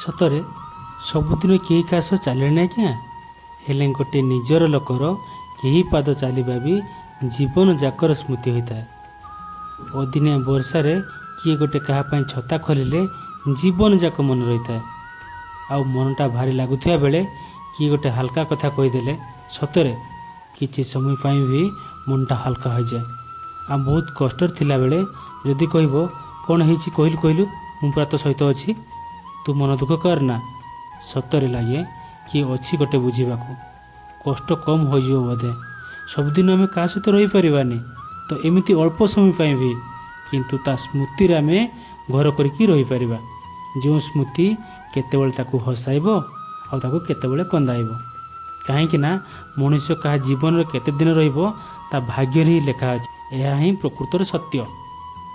ସତରେ ସବୁଦିନ କେହି କାହା ସହ ଚାଲିଲେଣି ଆଜ୍ଞା, ହେଲେ ଗୋଟିଏ ନିଜର ଲୋକର କେହି ପାଦ ଚାଲିବା ବି ଜୀବନ ଯାକର ସ୍ମୃତି ହୋଇଥାଏ। ଅଦିନିଆ ବର୍ଷାରେ କିଏ ଗୋଟେ କାହା ପାଇଁ ଛତା ଖୋଲିଲେ ଜୀବନ ଯାକ ମନେ ରହିଥାଏ। ଆଉ ମନଟା ଭାରି ଲାଗୁଥିବା ବେଳେ କିଏ ଗୋଟେ ହାଲକା କଥା କହିଦେଲେ ସତରେ କିଛି ସମୟ ପାଇଁ ବି ମନଟା ହାଲକା ହୋଇଯାଏ। ଆଉ ବହୁତ କଷ୍ଟରେ ଥିଲାବେଳେ ଯଦି କହିବ କ'ଣ ହେଇଛି କହିଲୁ କହିଲୁ, ମୁଁ ପୁରା ତୋ ସହିତ ଅଛି, ତୁ ମନ ଦୁଃଖ କର ନା, ସତରେ ଲାଗେ କିଏ ଅଛି ଗୋଟେ ବୁଝିବାକୁ। କଷ୍ଟ କମ୍ ହୋଇଯିବ ବୋଧେ। ସବୁଦିନ ଆମେ କାହା ସହିତ ରହିପାରିବାନି ତ ଏମିତି ଅଳ୍ପ ସମୟ ପାଇଁ ବି, କିନ୍ତୁ ତା ସ୍ମୃତିରେ ଆମେ ଘର କରିକି ରହିପାରିବା। ଯେଉଁ ସ୍ମୃତି କେତେବେଳେ ତାକୁ ହସାଇବ ଆଉ ତାକୁ କେତେବେଳେ କନ୍ଦାଇବ। କାହିଁକି ନା ମଣିଷ କାହା ଜୀବନରେ କେତେ ଦିନ ରହିବ ତା ଭାଗ୍ୟରେ ହିଁ ଲେଖା ଅଛି। ଏହା ହିଁ ପ୍ରକୃତର ସତ୍ୟ।